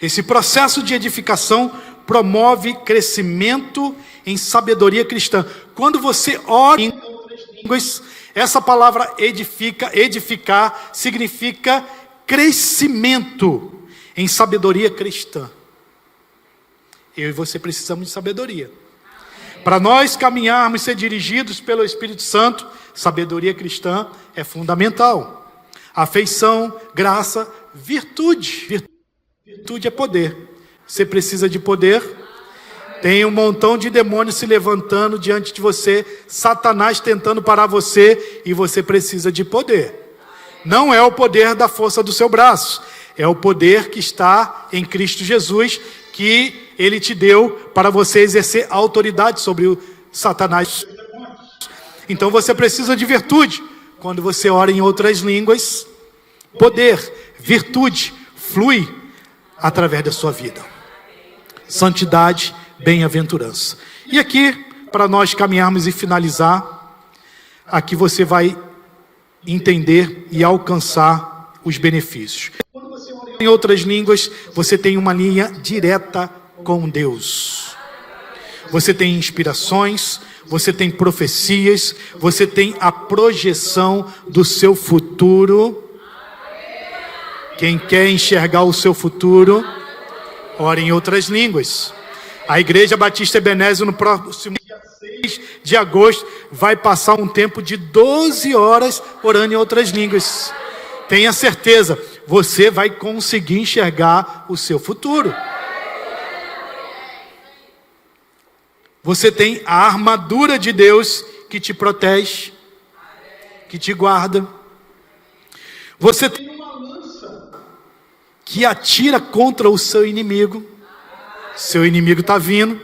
Esse processo de edificação promove crescimento em sabedoria cristã. Quando você ora em outras línguas, essa palavra edificar, significa crescimento em sabedoria cristã. Eu e você precisamos de sabedoria. Para nós caminharmos e ser dirigidos pelo Espírito Santo, sabedoria cristã é fundamental. Afeição, graça, virtude. Virtude é poder. Você precisa de poder? Tem um montão de demônios se levantando diante de você, Satanás tentando parar você, e você precisa de poder. Não é o poder da força do seu braço, é o poder que está em Cristo Jesus, que Ele te deu para você exercer autoridade sobre o Satanás. Então você precisa de virtude. Quando você ora em outras línguas, poder, virtude, flui através da sua vida. Santidade, bem-aventurança. E aqui, para nós caminharmos e finalizar, aqui você vai entender e alcançar os benefícios. Quando você ora em outras línguas, você tem uma linha direta com Deus. Você tem inspirações, você tem profecias, você tem a projeção do seu futuro. Quem quer enxergar o seu futuro, ora em outras línguas. A Igreja Batista Ebenezer, no próximo dia 6 de agosto, vai passar um tempo de 12 horas orando em outras línguas. Tenha certeza, você vai conseguir enxergar o seu futuro. Você tem a armadura de Deus que te protege, que te guarda. Você tem uma lança que atira contra o seu inimigo. Seu inimigo está vindo.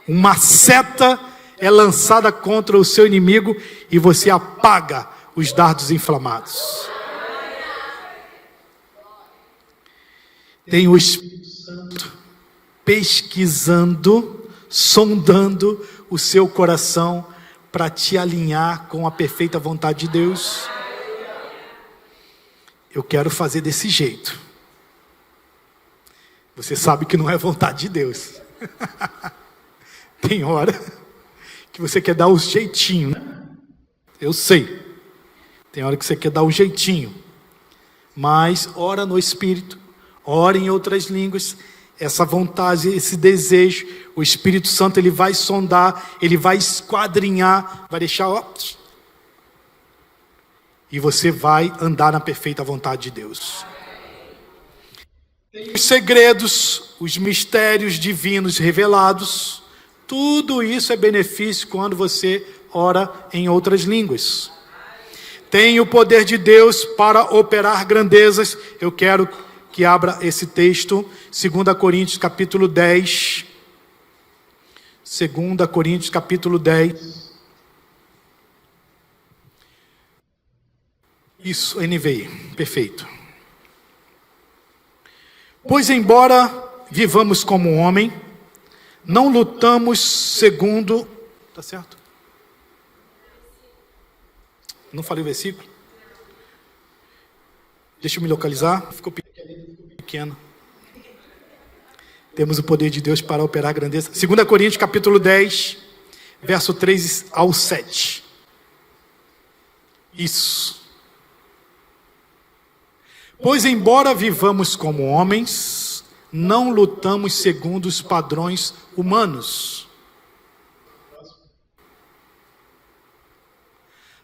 Uma seta é lançada contra o seu inimigo e você apaga os dardos inflamados. Tem o Espírito Santo pesquisando, sondando o seu coração para te alinhar com a perfeita vontade de Deus. Eu quero fazer desse jeito. Você sabe que não é vontade de Deus. Tem hora que você quer dar o jeitinho, né? Eu sei. Tem hora que você quer dar o jeitinho. Mas ora no Espírito, ora em outras línguas. Essa vontade, esse desejo, o Espírito Santo, ele vai sondar, ele vai esquadrinhar, vai deixar, ó, e você vai andar na perfeita vontade de Deus. Os segredos, os mistérios divinos revelados, tudo isso é benefício quando você ora em outras línguas. Tem o poder de Deus para operar grandezas. Eu quero que abra esse texto, 2 Coríntios capítulo 10. 2 Coríntios capítulo 10. Isso, NVI, perfeito. Pois embora vivamos como homem, não lutamos segundo... Tá certo? Não falei o versículo? Deixa eu me localizar. Ficou pequeno. Temos o poder de Deus para operar grandeza. 2 Coríntios capítulo 10, verso 3 ao 7. Isso. Pois embora vivamos como homens, não lutamos segundo os padrões humanos.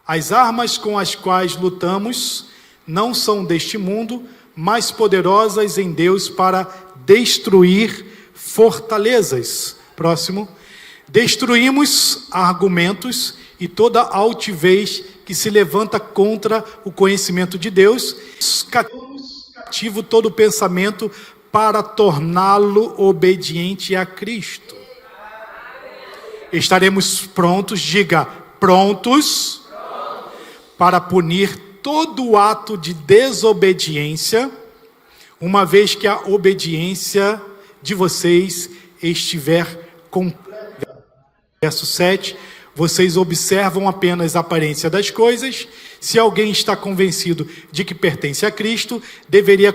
As armas com as quais lutamos não são deste mundo, mas poderosas em Deus para destruir fortalezas. Próximo. Destruímos argumentos e toda altivez que se levanta contra o conhecimento de Deus, cativo todo pensamento para torná-lo obediente a Cristo. Estaremos prontos, diga, prontos, para punir todo ato de desobediência, uma vez que a obediência de vocês estiver completa. Verso 7, vocês observam apenas a aparência das coisas. Se alguém está convencido de que pertence a Cristo, deveria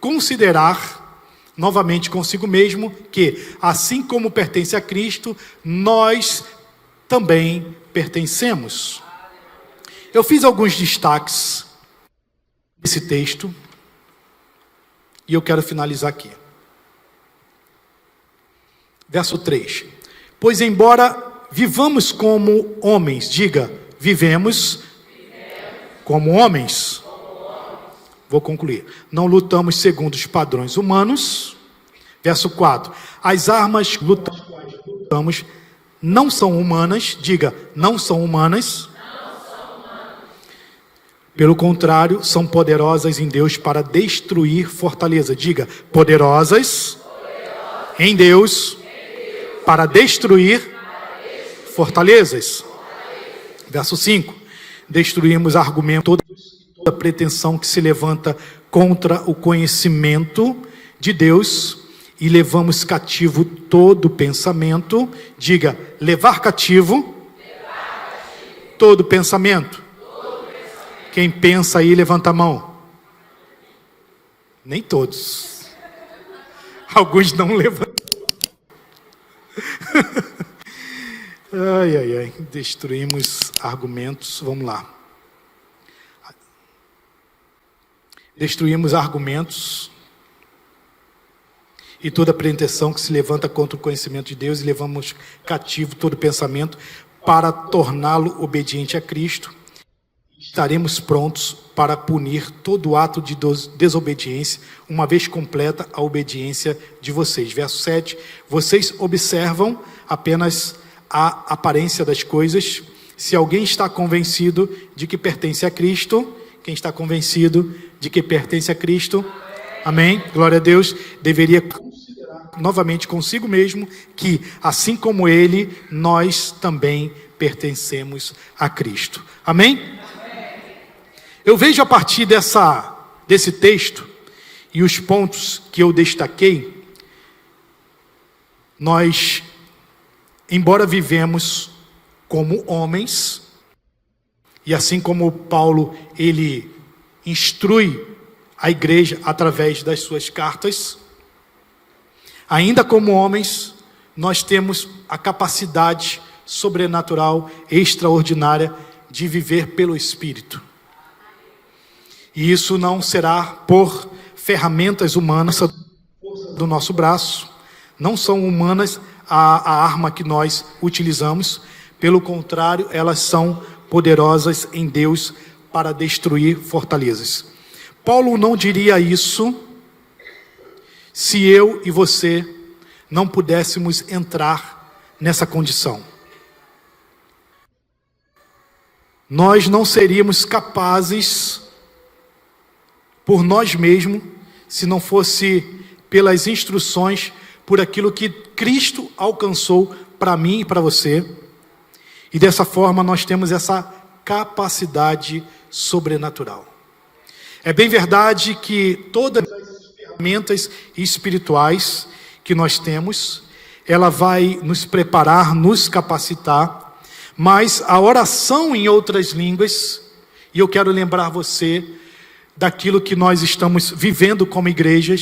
considerar novamente consigo mesmo que, assim como pertence a Cristo, nós também pertencemos. Eu fiz alguns destaques desse texto e eu quero finalizar aqui. Verso 3. Pois embora vivamos como homens, diga, vivemos como homens. Vou concluir. Não lutamos segundo os padrões humanos. Verso 4. As armas que lutamos não são humanas, diga, não são humanas. Pelo contrário, são poderosas em Deus para destruir fortaleza. Diga, poderosas em Deus para destruir fortalezas. Verso 5. Destruímos argumentos, toda pretensão que se levanta contra o conhecimento de Deus e levamos cativo todo pensamento. Diga, levar cativo todo pensamento. Quem pensa aí, levanta a mão. Nem todos. Alguns não levantam. Ai. Destruímos argumentos. Vamos lá. Destruímos argumentos e toda pretensão que se levanta contra o conhecimento de Deus e levamos cativo todo pensamento para torná-lo obediente a Cristo. Estaremos prontos para punir todo ato de desobediência, uma vez completa a obediência de vocês. Verso 7. Vocês observam apenas a aparência das coisas. Se alguém está convencido de que pertence a Cristo, quem está convencido de que pertence a Cristo, amém? Glória a Deus, deveria considerar novamente consigo mesmo que, assim como ele, nós também pertencemos a Cristo. Amém? Eu vejo a partir desse texto e os pontos que eu destaquei, nós, embora vivemos como homens, e assim como Paulo, ele instrui a igreja através das suas cartas, ainda como homens, nós temos a capacidade sobrenatural, extraordinária, de viver pelo Espírito. E isso não será por ferramentas humanas do nosso braço. Não são humanas a arma que nós utilizamos. Pelo contrário, elas são poderosas em Deus para destruir fortalezas. Paulo não diria isso se eu e você não pudéssemos entrar nessa condição. Nós não seríamos capazes por nós mesmos, se não fosse pelas instruções, por aquilo que Cristo alcançou para mim e para você. E dessa forma nós temos essa capacidade sobrenatural. É bem verdade que todas as ferramentas espirituais que nós temos, ela vai nos preparar, nos capacitar, mas a oração em outras línguas, e eu quero lembrar você daquilo que nós estamos vivendo como igreja,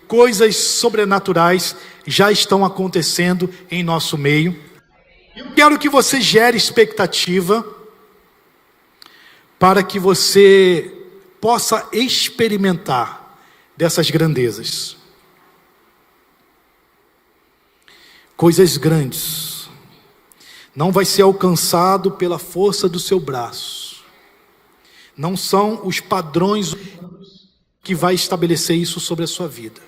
coisas sobrenaturais já estão acontecendo em nosso meio. Eu quero que você gere expectativa para que você possa experimentar dessas grandezas. Coisas grandes. Não vai ser alcançado pela força do seu braço. Não são os padrões que vai estabelecer isso sobre a sua vida.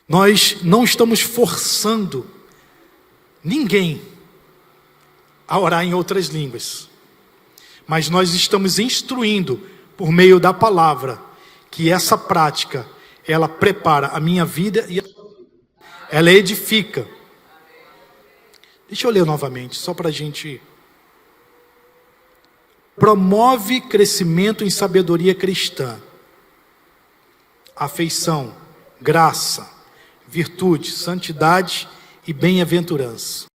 Nós não estamos forçando ninguém a orar em outras línguas, mas nós estamos instruindo por meio da palavra que essa prática, ela prepara a minha vida e ela edifica. Deixa eu ler novamente, só para a gente. Promove crescimento em sabedoria cristã, afeição, graça, virtude, santidade e bem-aventurança.